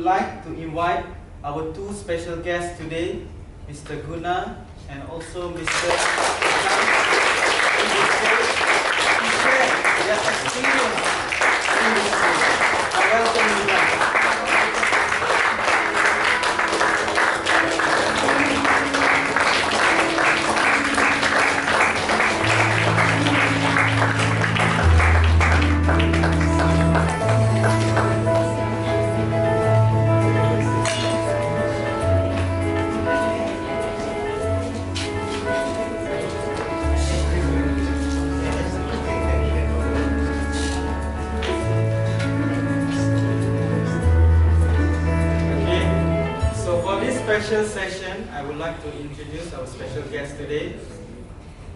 would like to invite our two special guests today, Mr. Guna and also Mr. to share their experience in this field. Welcome you guys. Special session, I would like to introduce our special guest today,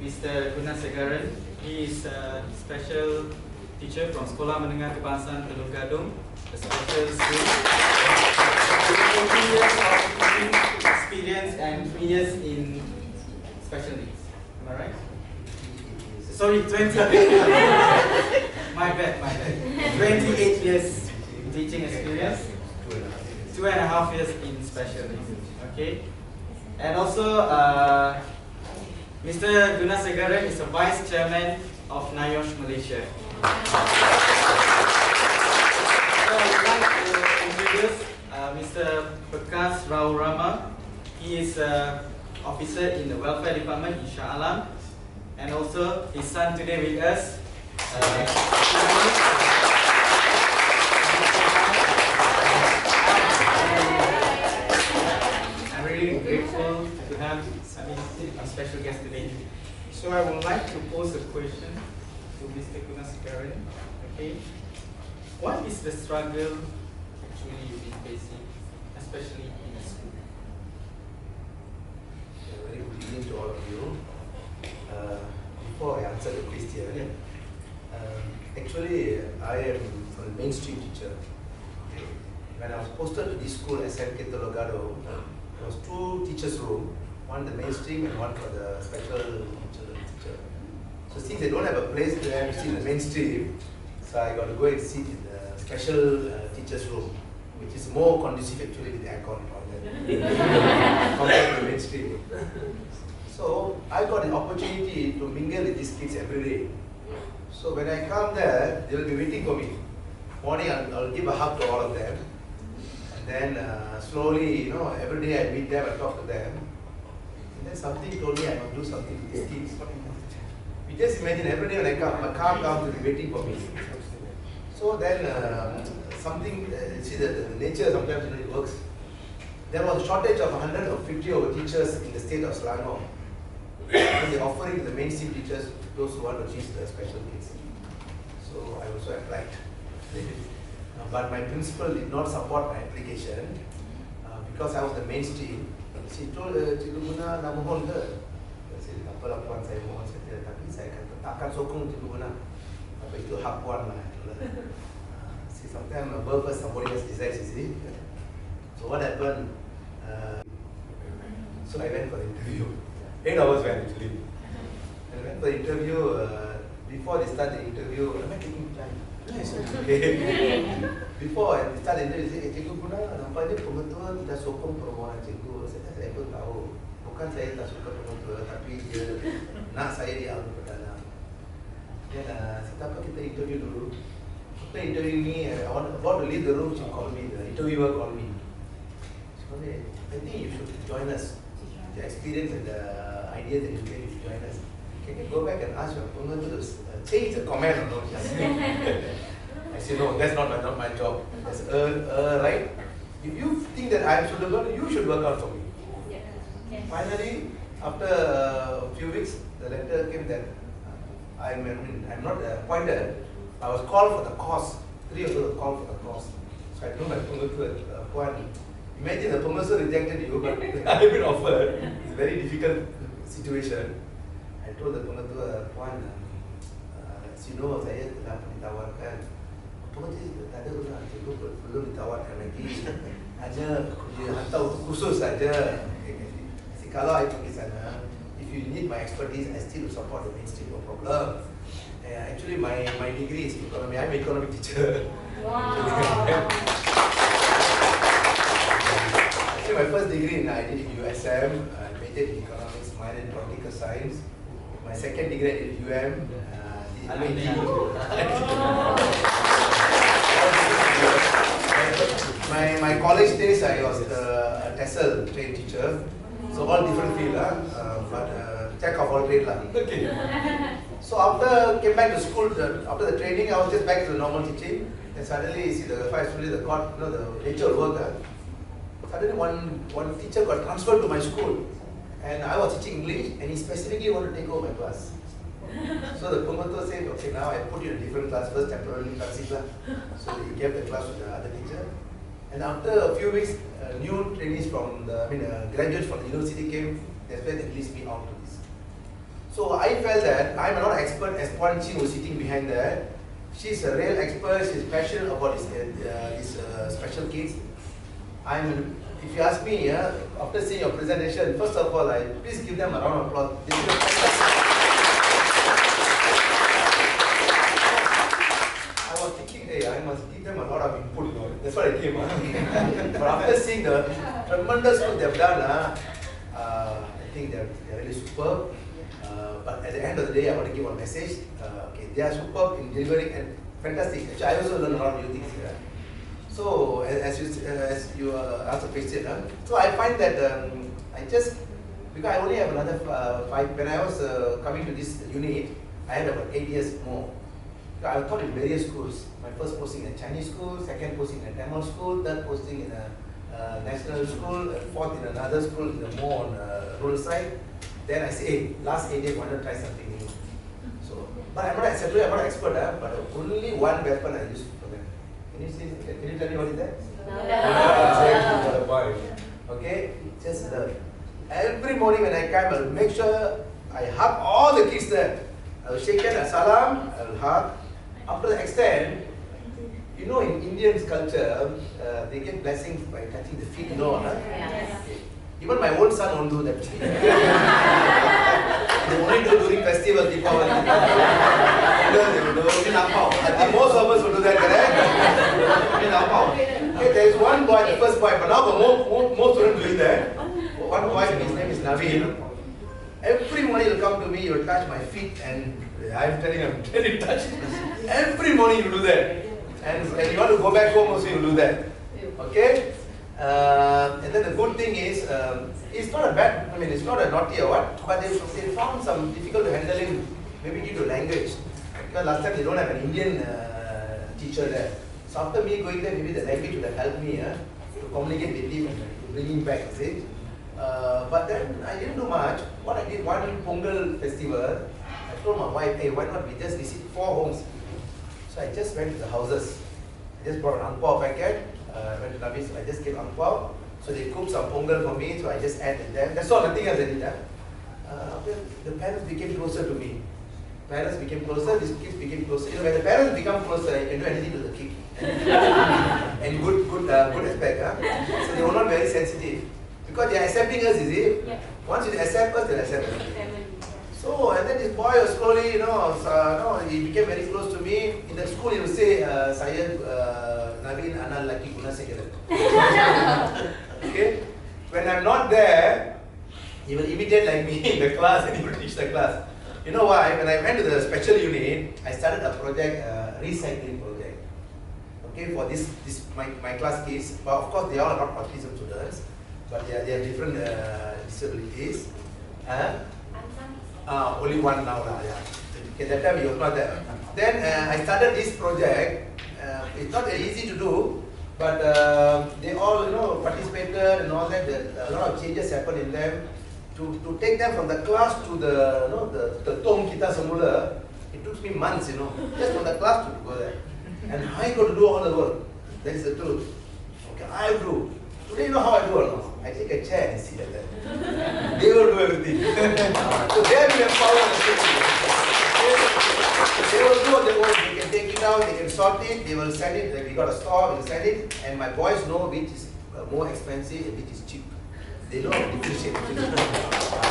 Mr. Gunasegaran. He is a special teacher from Sekolah Menengah Kebangsaan Teluk Gadung, a special school. 20 years of teaching experience and 3 years in special needs. Am I right? Sorry, 20. My bad. 28 years teaching experience. 2.5 years in special needs. Okay, and also Mr. Gunasegaran is a vice chairman of NIOSH Malaysia. So I would like to introduce Mr. Bekas Rao Rama. He is an officer in the welfare department in Shah Alam, and also his son today with us. Grateful to have a special guest today. So I would like to pose a question to Mr. Gunasegaran. Okay, what is the struggle actually you've been facing, especially in a school? Very good evening to all of you. Before I answer the question, actually I am a mainstream teacher. When I was posted to this school, SMK Teluk Gadung, there was 2 teachers' room, one the mainstream and one for the special children teacher. So since they don't have a place to have sit in the mainstream, so I got to go and sit in the special teachers' room, which is more conducive actually with the aircon compared to the mainstream. So I got an opportunity to mingle with these kids every day. So when I come there, they will be waiting for me. Morning, I'll give a hug to all of them. Then slowly, every day I meet them, I talk to them. And then something told me I must do something with these kids. You just imagine every day when I come, my car comes to be waiting for me. So then something, see the nature sometimes it works. There was a shortage of 150 over teachers in the state of Selangor. And they're offering to the mainstream teachers, those who want to teach the special kids. So I also applied. But my principal did not support my application because I was the mainstream. She told Cikgu Guna nak mohon ke? Saya tak apalah puan, saya mohon saja. Tapi saya takkan sokong Cikgu Guna. Apa itu hak puan lah. See, sometimes above us somebody else decides, you see. So what happened? So I went for the interview. 8 hours went actually. And I went for the interview. Before they start the interview, am I taking time? Yes, okay. Before I start the interview, they say, Cikgu Guna, nampaknya pengetua tidak sokong permohonan cikgu. Saya pun tahu, bukan saya tak suka pengetua, tapi dia nak saya diambil ke dalam. Dan setakat kita interview dulu. After interview me, about to leave the room, she called me, the interviewer called me. She told me, I think you should join us. The experience and the idea that you get, you should join us. Can you go back and ask your pengetua to change the comment or not? I said, no, that's not my job. That's right. If you think that I am suitable, you should work out for me. Yeah. Finally, after a few weeks, the letter came that I'm not appointed. I was called for the course. 3 of us were called for the course. So I told my Puan, imagine the professor rejected you, but I've been offered. It's a very difficult situation. I told the Puan, saya telah ditawarkan. Tak ada guna, cikgu belum ditawarkan lagi. Hanya dia hantar untuk kursus saja. Kalau I pergi sana, if you need my expertise, I still support the mainstream, no problem. Actually, my degree is economy. I'm an economic teacher. Wow. first degree I did in USM, majored in economics, minor in political science. My second degree I did in UM. My college days I was a TESOL trained teacher, so all different field, but jack of all trade lah. Okay. So after came back to school, after the training, I was just back to the normal teaching. And suddenly, see the nature of work. Suddenly, one teacher got transferred to my school, and I was teaching English, and he specifically wanted to take over my class. So the promoter said, okay, now I put you in a different class first, temporarily classic. So he gave the class to the other teacher. And after a few weeks, new trainees from graduates from the university came. That's where they released me out to this. So I felt that I'm not an expert as Puan Chin was sitting behind there. She's a real expert. She's passionate about these special kids. If you ask me, after seeing your presentation, first of all, please give them a round of applause. I was thinking, hey, I must give them a lot of input. That's what I came. But after seeing the tremendous work they've done, I think they're really superb. But at the end of the day, I want to give one message. Okay, they are superb in delivering and fantastic. Actually, I also learned a lot of new things here. So, as you asked a question, so I find that because I only have another 5. When I was coming to this unit, I had about 8 years more. I taught in various schools. My first posting in a Chinese school, second posting in a Tamil school, third posting in a national school, fourth in another school in the more on rural side. Then I say, hey, last 8 years, I want to try something new. So, but I'm not an expert, but only one weapon I use for them. Can you tell me what is that? No. Okay, just learn. Every morning when I come, I'll make sure I hug all the kids there. I'll shake hands, salam, I'll hug. After the extent, in Indian culture, they get blessings by touching the feet, Yes. Okay. Even my own son won't do that. They only do during festivals, Deepavali. I think most of us will do that, correct? Okay, there is one boy, the first boy, but now most students doing that. One boy, his name is Naveen. Every morning he'll come to me, he'll touch my feet, and I'm telling him, touch. Every morning he'll do that. And when you want to go back home also he'll do that. Okay? And then the good thing is, it's not a bad, it's not a naughty or what, but they found some difficult to handle him, maybe due to language. Because last time they don't have an Indian teacher there. So after me going there, maybe the language would have helped me to communicate with him and to bring him back, see? But then I didn't do much. What I did, one Pongal festival, I told my wife, hey, why not we just visit 4 homes? So I just went to the houses. I just brought an ang pao packet. Went to Nabi, so I just gave ang pao. So they cooked some pongal for me, so I just added them. That's all, nothing else I did. The parents became closer to me. Parents became closer, these kids became closer. When the parents become closer, you can do anything to the kid. And good aspect. So they were not very sensitive. Because they are accepting us, is it? Yeah. Once you accept us, they'll accept us. So, and then this boy was slowly, he became very close to me. In the school, he would say, saya Naveen Anal Laki Gunasekara. Okay? When I'm not there, he will imitate like me in the class and he will teach the class. You know why? When I went to the special unit, I started a project, recycling project. Okay, for my class kids. But of course, they all are not autism students, but they have different disabilities. Only one now. Yeah. Okay, that time he was not there. Then I started this project. It's not very easy to do, but they all participated and all that. A lot of changes happened in them. To take them from the class to the tong kita semula, it took me months, just from the class to go there. And I got to do all the work. That is the truth. Okay, I do. Today, you know how I do or not? I take a chair and sit like that. They will do everything. So they have been empowered. They will do their work. They can take it out, they can sort it, they will send it. Like we got a store, we'll send it. And my boys know which is more expensive and which is cheap. They know how to differentiate.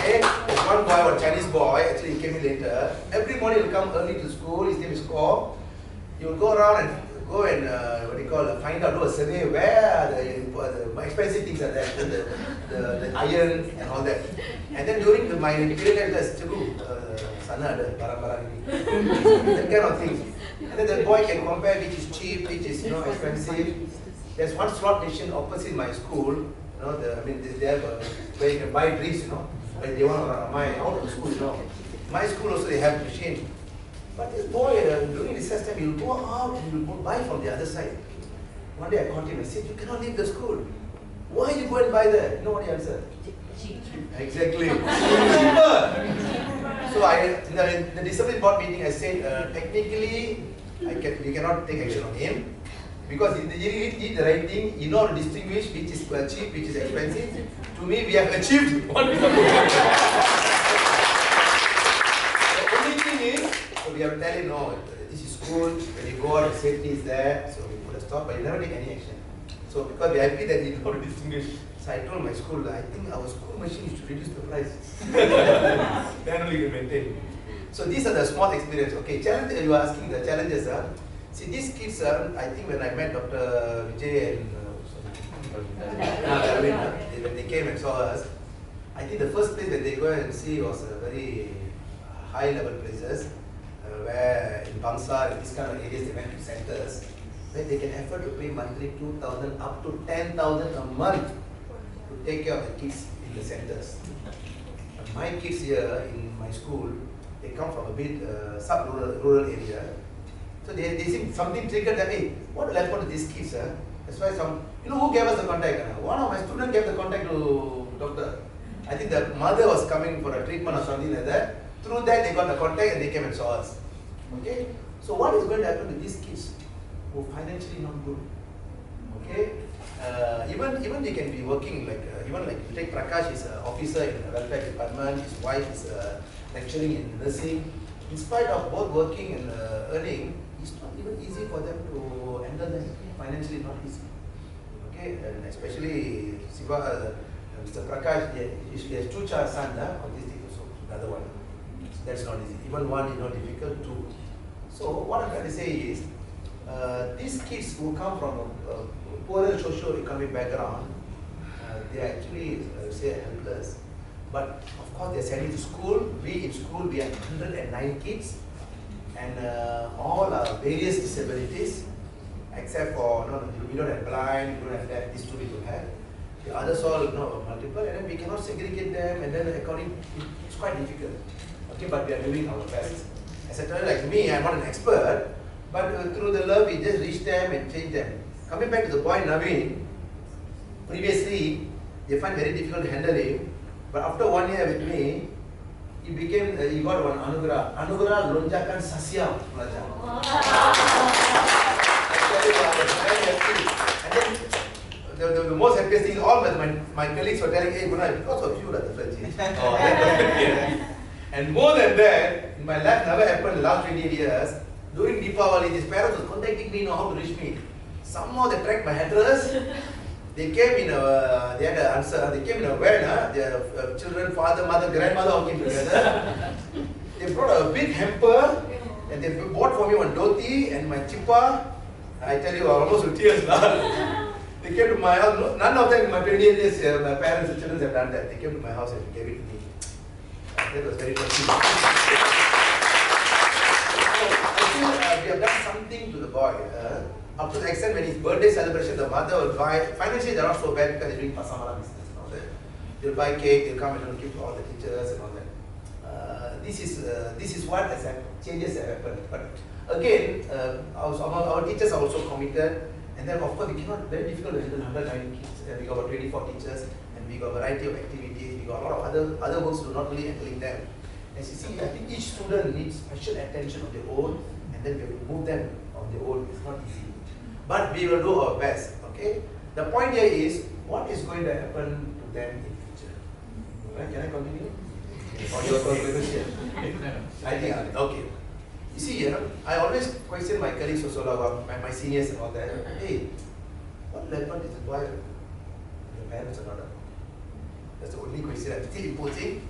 Okay? There's one boy, a Chinese boy, actually he came in later. Every morning he'll come early to school, his name is Ko. He will go around and find out, do a survey where the expensive things like that, the iron and all that. And then during my period, there's sana ada barang-barang ini, that kind of thing. And then the boy can compare which is cheap, which is expensive. There's one slot machine opposite my school. They have where you can buy drinks. Like they want my out of school. My school also they have machine. But this boy during recess time he'll go out and he'll go buy from the other side. One day I caught him and said, "You cannot leave the school. Why you go and buy there?" You know what he answered? Cheap. Exactly. Cheaper. So in the discipline board meeting I said, technically we cannot take action on him because he did the right thing. You know how to distinguish which is cheap, which is expensive. To me, we have achieved what we have The only thing is, so we have to tell him, no, this is school. When you go out, the safety is there. So we put a stop, but you never take any action. So because we are happy that we know how to distinguish. So I told my school, I think our school machine should reduce the price. Then only we can maintain. So these are the small experience. Okay, challenge. You are asking the challenges. See, these kids. I think when I met Dr. Vijay and when they came and saw us, I think the first place that they go and see was a very high level places where in Bangsar and these kind of areas they went to centers where they can afford to pay monthly 2,000 up to 10,000 a month to take care of the kids in the centers. My kids here in my school, they come from a bit sub-rural area. So they seem something triggered that, hey, what will happen to these kids? That's why who gave us the contact? One of my students gave the contact to doctor. I think the mother was coming for a treatment or something like that. Through that they got the contact and they came and saw us. Okay? So what is going to happen to these kids who are financially not good? Okay? Even they can be working even like take Prakash is an officer in the welfare department, his wife is lecturing in nursing. In spite of both working and earning, it's not even easy for them to handle them. Financially not easy. Okay, and especially Mr. Prakash, he has two sons, autistic also, another one. So that's not easy. Even one is not difficult, two. So what I'm trying to say is, these kids who come from a poorer socio-economic background, they are actually, say, helpless. But of course, they are sending to school. We in school, we have 109 kids, and all are various disabilities, except for we don't have blind, we don't have deaf. These two we don't have. The others all multiple, and then we cannot segregate them. And then it's quite difficult. Okay, but we are doing our best. As a child like me, I'm not an expert, but through the love, we just reach them and change them. Coming back to the boy Naveen, previously they find very difficult to handle him, but after 1 year with me, he got one Anugrah Lonjakan Sasyam. And then the most happiest thing, all my colleagues were telling, hey Gunnar, because of you the friendship. And more than that, in my life never happened in the last 28 years. During Deepavali, these parents were contacting me, know how to reach me. Somehow they tracked my address. They came in they had an answer. They came in a van. Their children, father, mother, grandmother all came together. They brought a big hamper and they bought for me one dhoti and my chippa. I tell you, almost with tears. They came to my house. None of them in my 28 years, my parents and children have done that. They came to my house and gave it to me. That was very touching. I feel we have done something to the boy. Up to the extent when his birthday celebration, the mother will buy, financially they're not so bad because they're doing pasamara business and all that. They'll buy cake, they'll come and give to all the teachers and all that. This is what changes have happened. But again, our teachers are also committed, and then of course we cannot, very difficult to handle 190 kids. We got about 24 teachers, and we got a variety of activities, we got a lot of other works to not really handling them. As you see, I think each student needs special attention of their own, and then we have to move them on their own. It's not easy. But we will do our best, okay? The point here is, what is going to happen to them in future? Right, can I continue? Or your question? I think, okay. You see here, I always question my colleagues also, my seniors and all that. Hey, what will happen is why your parents are not up? That's the only question I'm still imposing.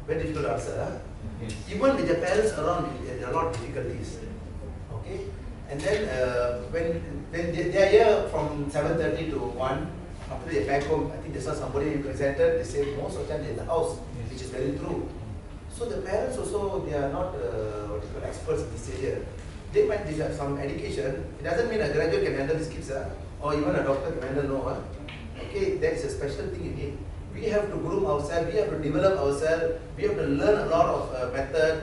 Very difficult to answer. Huh? Yes. Even with the parents around, there are a lot of difficulties. Okay? And then when they are here from 7:30 to 1, after they back home, I think they saw somebody presented, they say most of the time they're in the house, which is very true. So the parents also, they are not experts in this area. They might have some education. It doesn't mean a graduate can handle these kids, or even a doctor can handle no. Okay, that is a special thing you need. We have to groom ourselves, we have to develop ourselves, we have to learn a lot of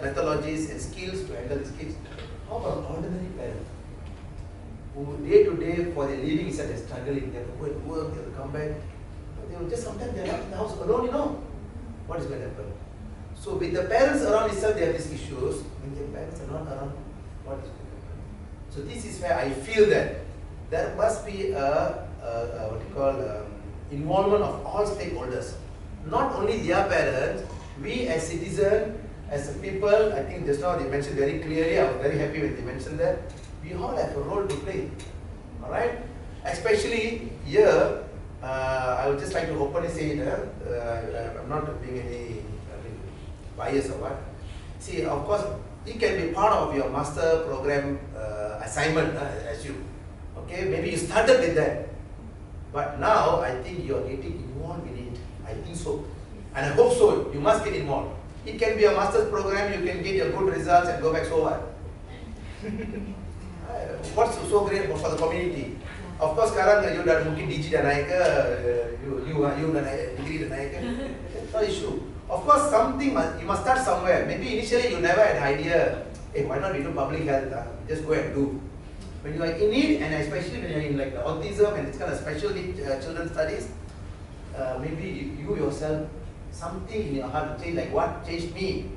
methodologies and skills to handle these kids. How about ordinary parents? Who day to day for their living is they're struggling, they have to go and work, they have to come back. But they will just sometimes they're not in the house alone, you know. What is going to happen? So with the parents around itself, they have these issues. When the parents are not around, what is going to happen? So this is where I feel that there must be a involvement of all stakeholders. Not only their parents, we as citizens, as a people, I think just now they mentioned very clearly, I was very happy when they mentioned that, we all have a role to play. Alright? Especially here, I would just like to openly say it, I'm not being any bias or what. See, of course, it can be part of your master program assignment as you. Okay, maybe you started with that. But now, I think you are getting involved in it. I think so. And I hope so. You must get involved. It can be a master's program, you can get your good results and go back, so what? What's so great for the community? Of course, sekarang you dah mungkin DG dah naik ke, you dah naik, degree dah naik ke? That's not issue. Of course, something you must start somewhere. Maybe initially you never had an idea, hey, why not we do public health? Just go and do. When you are in it, and especially when you are in like the autism and this kind of special need children studies, maybe you yourself, something in your heart to change, like what changed me.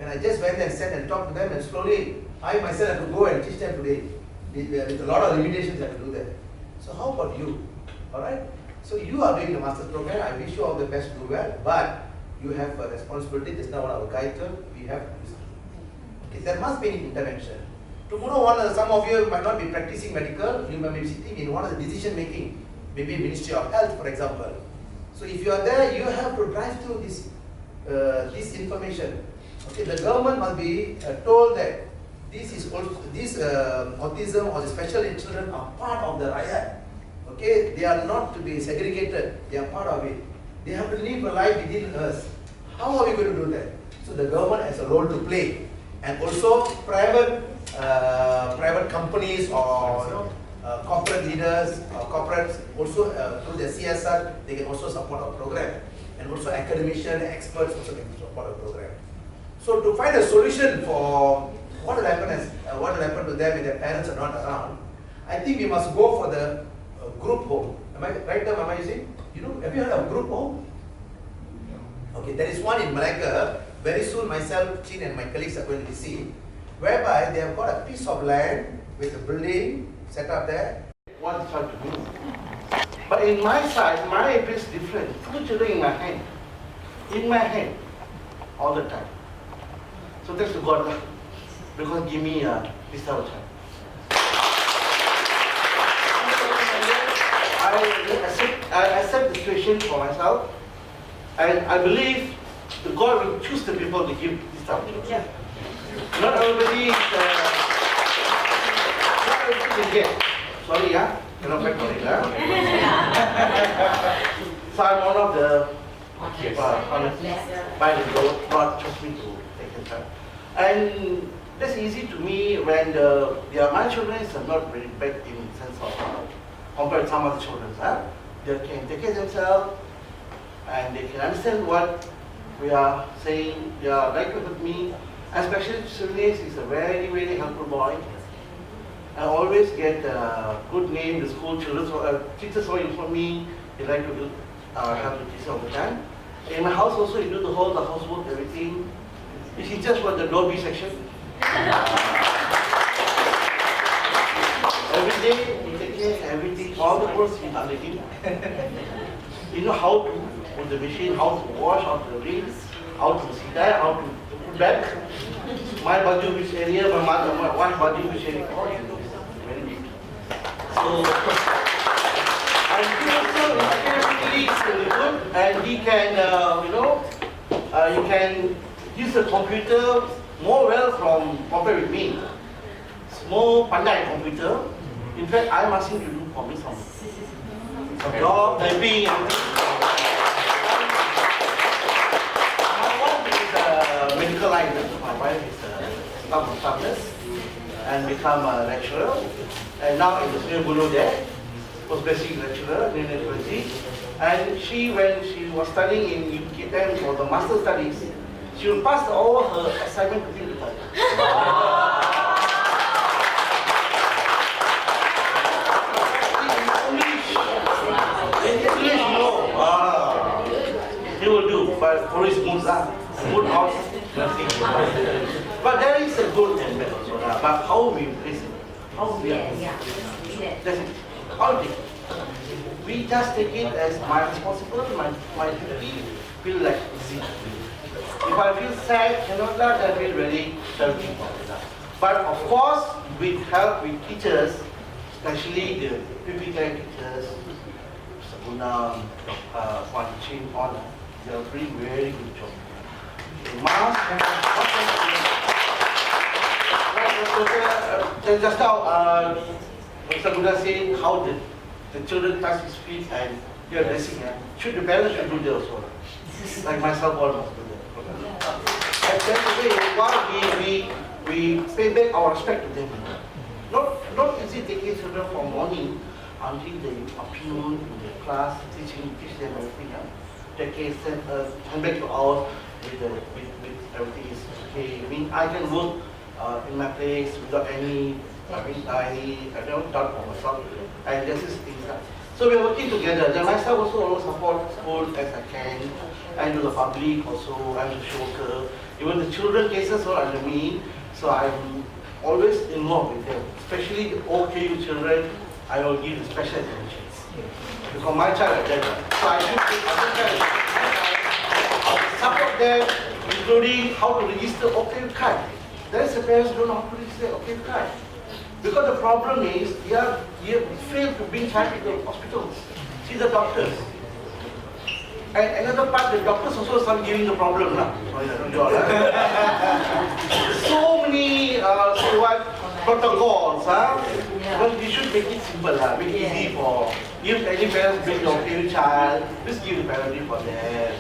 When I just went and sat and talked to them, and slowly I myself have to go and teach them today. With a lot of limitations I have to do that. So how about you? Alright? So you are doing the master's program, I wish you all the best to do well, but you have a responsibility, that's not what our guide term, we have to do something. Okay, there must be an intervention. Tomorrow, some of you might not be practicing medical, you might be sitting in one of the decision making, maybe Ministry of Health, for example. So if you are there, you have to drive through this information. Okay, the government must be told that this autism or the special needs children are part of the riot. Okay, they are not to be segregated, they are part of it. They have to live a life within us. How are we going to do that? So the government has a role to play, and also private companies or corporate leaders, corporates also through the CSR, they can also support our program, and also academicians, experts also can support our program. So to find a solution for what will happen to them if their parents are not around, I think we must go for the group home. Am I right now? Am I using? You know, have you heard of group home? Okay, there is one in Malacca. Very soon, myself, Chin, and my colleagues are going to see, whereby they have got a piece of land with a building set up there. What is trying to do? But in my side, my place is different. 2 children in my hand, all the time. So thanks to God, because give me this type of child. I accept the situation for myself, and I believe that God will choose the people to give this type of child. Not everybody can get. Sorry, cannot back on it. So I'm one of the by the God chose me to take the child. And that's easy to me when my children are not very bad in the sense of compared to some other children. They can take care of themselves and they can understand what we are saying. They are right with me. Especially Suresh is a very, very helpful boy. I always get a good name. The school children, teachers who inform me. They like to do help the teacher all the time. In my house also, you do the housework, everything. It's just for the lobby section. Every day, you take care, everything, all the work is under him. You know how to put the machine, how to wash, how to rinse, how to sit there, how to put back. My body which area, my wife body which area, all you know, very deep. So, and he also academically is really good, and he can, you can use the computer more well compared with me. more pandai computer. In fact, I'm asking to do for me some job, typing, everything. My wife is a medical line. My wife is a staff nurse and become a lecturer. And now in the Sri Bulo there, postgraduate lecturer in university. And she, when she was studying in UKTM for the master studies, she will pass all her assignment to me. In English, no. He will do, but for his mood out, nothing. But there is a good and bad also. But how we place it, how we are. That's it. All it. We just take it as my responsibility, my duty, feel like easy. If I feel sad, cannot that, I feel very selfish. But of course, with help with teachers, especially the PPK teachers, Sabuna, Wan Chin, on, they are doing very good job. Just now, Mr. Buddha said how the children touch his feet and they are blessing. Should the parents should do that also? Like myself, almost do that. And that's the way why we pay back our respect to them. Not easy taking children from morning until the afternoon in the class, teach them everything. Take care, hand back to ours with everything is okay. I mean, I can work in my place without any I don't doubt for myself. And this is things that. So we are working together. Then myself also always support school as I can. I do the public also, I'm a social worker. Even the children cases are under me. So I'm always involved with them. Especially the OKU children, I will give special attention. Because my child is dead. So I should support them, including how to register OKU card. There is a parents don't know how to register OKU card. Because the problem is, you fail to bring child to the hospitals, see the doctors. And another part, the doctors also start giving the problem now. So many, say what, protocols, Well, we should make it simple, make it easy for, if any parents bring your favorite child, just give the priority for them.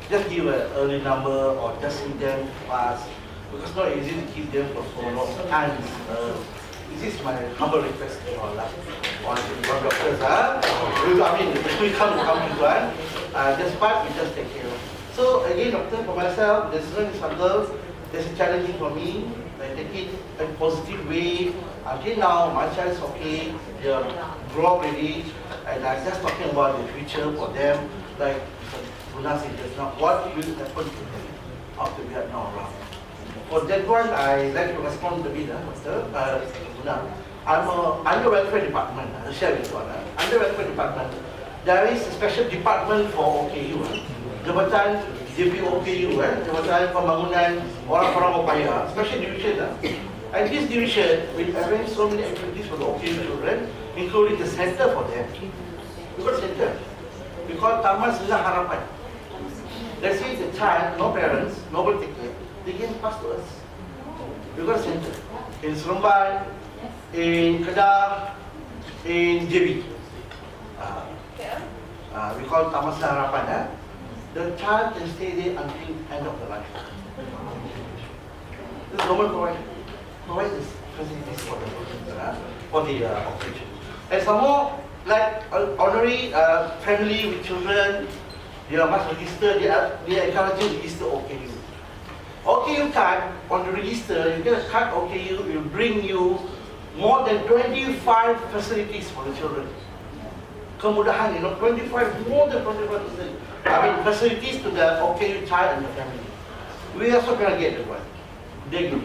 Just give an early number or just see them fast. Because it's not easy to keep them for so long. And this is my humble request to all doctors. I mean, we come to one. This part we just take care of. So again, doctor, for myself, the student is girls. This is challenging for me. I take it in a positive way. Until now, my child is okay. They are grown up already, and I'm just talking about the future for them. Like Guna said just now, what will happen to them after we are now around? For that one, I like to respond a bit, Doctor. I'm under welfare department. I'll share with you. Under welfare department, there is a special department for OKU. Jabatan JPOKU, Jabatan Pembangunan Orang-Orang Upaya, special division. And this division will arrange so many activities for the OKU children, including the center for them. We got center. We call Taman Sila Harapan. Let's say the child, no parents, nobody take care. They can pass to us. We got a center in Seremban, in Kedah, in JB. We call Taman Sila Harapan. The child can stay there until end of the life. The government provides this facilities for the operation. And some more, like ordinary family with children, they must register. They are encouraging to register OKU. OKU card, on the register, you get a card OKU, will bring you more than 25 facilities for the children. Kemudahan, 25, more than 25 facilities. I mean, facilities to the OKU child and the family. We also cannot get that one. They give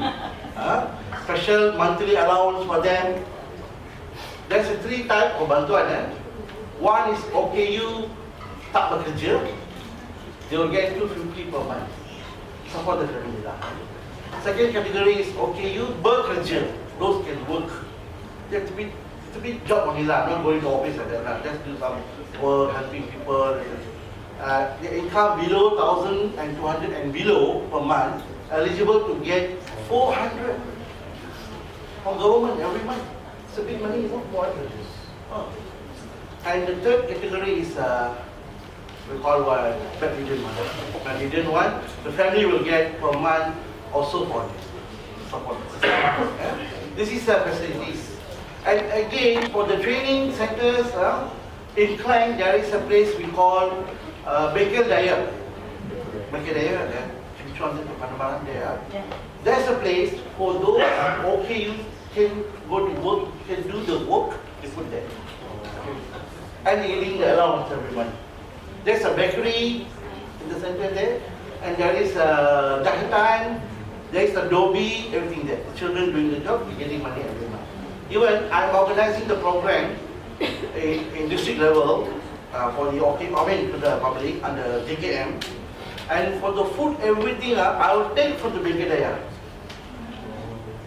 special monthly allowance for them. There's a 3 types of bantuan. One is OKU tak bekerja. They will get 250 per month. Support the family. Second category is OKU bekerja. Those can work. They have to be job only, not going to office like that. Just do some work, helping people. The income below 1,200 and below per month, eligible to get 400 from government every month. It's a big money, you know, for us. And the third category is we call bedridden one. Bedridden one, the family will get per month also for support. This is the facilities. And again, for the training centers, in Klang there is a place we call Baker Daya. Baker Daya, there. There's a place for those okay, you can go to work, you can do the work, you put there. And giving the allowance every month. There's a bakery in the center there, and there is a Dahitan, there is a Dobi, everything there. The children doing the job, getting money every month. Even I'm organizing the program in district level for the to the public under JKM. And for the food, everything, I will take from the Bakery.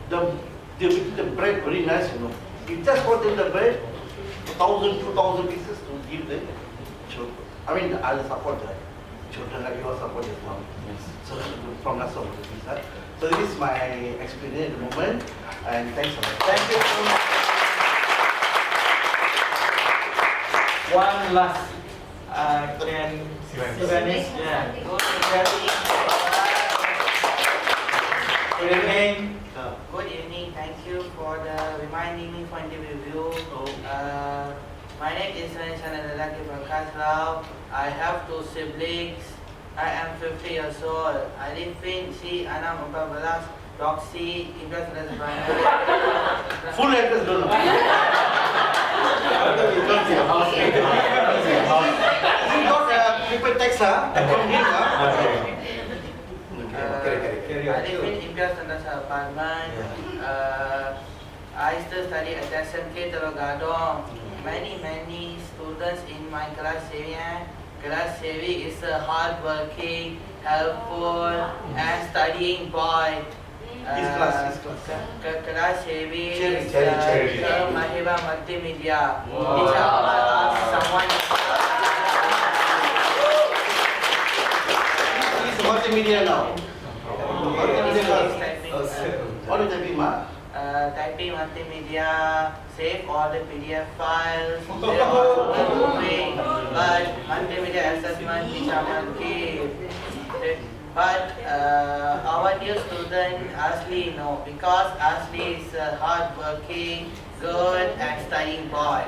The bread very nice, you know. You just put in the bread, 1,000, 2,000 pieces to give the children. I mean, I'll support the children like you will support your mom. Yes. So from that sort of things. So this is my experience at the moment, and thanks a lot. Thank you so much. One last, can Sivanis, yeah. Good evening. Good evening. Thank you for reminding me for interview. My name is Lalaki Prakash Rao. I have two siblings. I am 50 years old. I live in C. Anam 14, Block C, Investment Primary. Full address, don't know. You got people text from him, I live in Investment Apartment. I still study at SMK Telok. Many students in my class area. Class saving is a hard-working, helpful, and studying boy. His class. Class saving is Cherry. Maheva Multimedia. Teacher, I ask someone. He's multimedia now. Multimedia class. Typing, What is typing, ma? typing multimedia, save all the PDF files, save all the moving, but multimedia assessment which I will give. But our new student Ashley no, because Ashley is a hard-working, good and studying boy.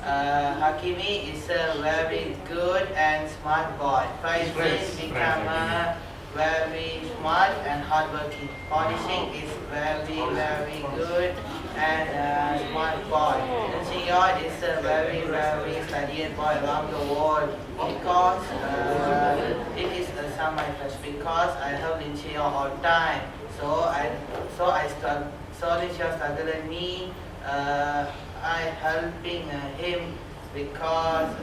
Hakimi is a very good and smart boy. Faisal become a very smart and hardworking. Polishing is very good and smart boy. Senior is a very studied boy around the world because it is some my first because I have Linchio all time. So Linchio struggle with me. I helping him because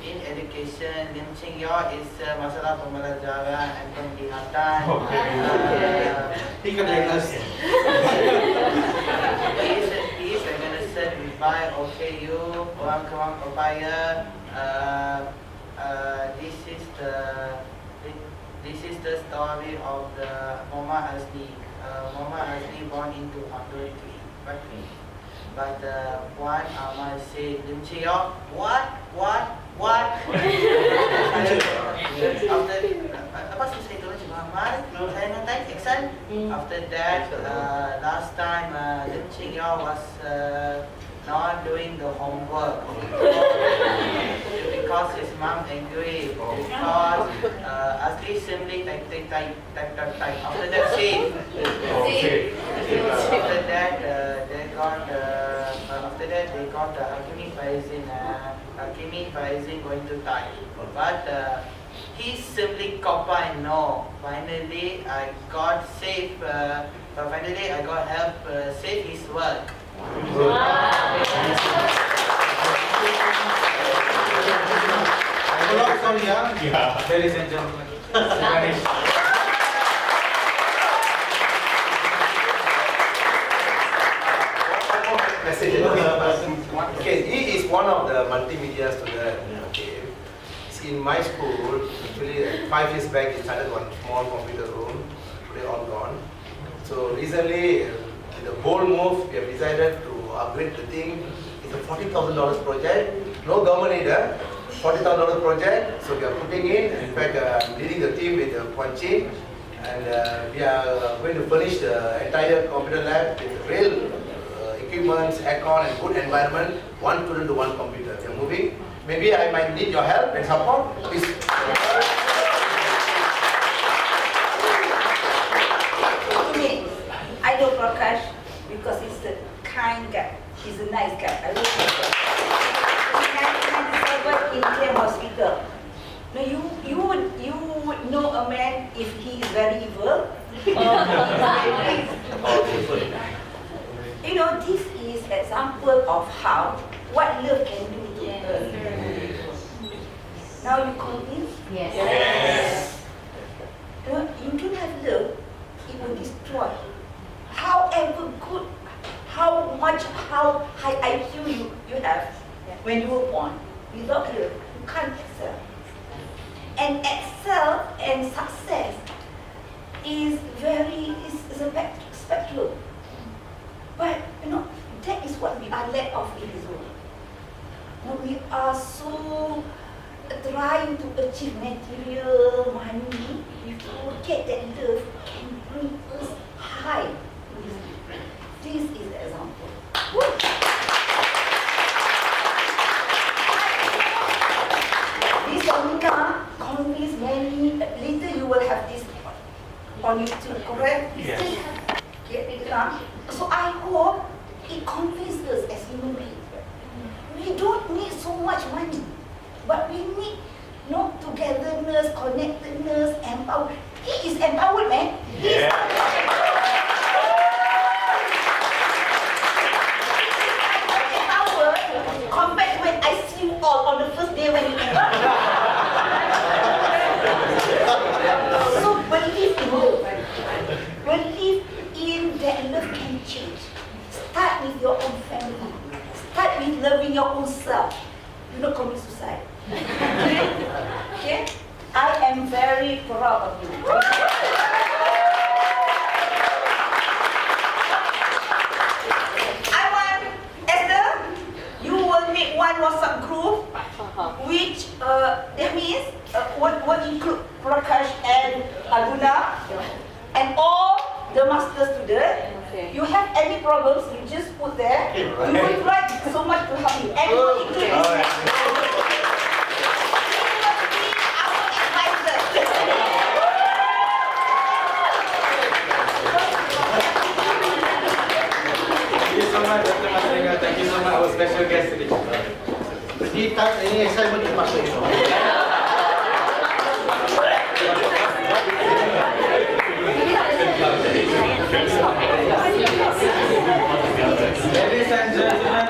in education, Lim Ching Yo is masalah pembelajaran and penglihatan. He can diagnose. He is diagnosed by OKU, Orang Papaya. This is the story of the Mama Asli. Mama Asli born into Hungary. But one Amma said, Lim Ching Yo, what? After lepas tu saya turun Cik Muhammad, saya nantai Iksan. After that, last time Lim Ching Yo was not doing the homework because his mom angry because Asli simply type. After that, save. After that, they got Hakimi Faizin going to type. But he simply copy and no. Finally, I got help save his work. Sorry, ladies and gentlemen. Sivanis. Okay, he is one of the multimedia students. Okay. In my school, actually 5 years back, he started one small computer room. Today all gone. So recently, with a bold move, we have decided to upgrade the thing. It's a $40,000 project. No government aid, $40,000 project. So we are putting in. In fact, I'm leading the team with Kuan Chin. And we are going to furnish the entire computer lab with real equipment, aircon, and good environment. One student to one computer. We are moving. Maybe I might need your help and support. Please. I know Prakash because he's a kind guy. He's a nice guy. I love him. In 1997 in Hospital. Now you would know a man if he is very evil. You know, this is example of how what love can do to us. Now you convinced? Yes. You don't have love, it will destroy. However good, how high IQ you have when you were born, without love, you can't excel. And excel and success is a spectrum. But you know, that is what we are led of in this world. Now we are so trying to achieve material money, we forget that love can bring us high. This is the example. This seminar convince many. Later you will have this on YouTube, correct? Yes. So I hope it convinces us as human beings. We don't need so much money, but we need togetherness, connectedness, empowerment. He is empowered, man. He is empowered compared to when I see you all on the first day when you came. So believe in love. Believe in that love can change. Start with your own family. Start with loving your own self. Do not commit suicide. Okay? I am very proud of you. I want, Esther, you will make one WhatsApp group which that means will include Prakash and Aguna and all the master students. Okay. You have any problems, you just put there. We will try so much to help you. And we will include this man. Thank you so much, Dr. Maslinga. Thank you so much, our special guest today. Ini assignment termasuk itu.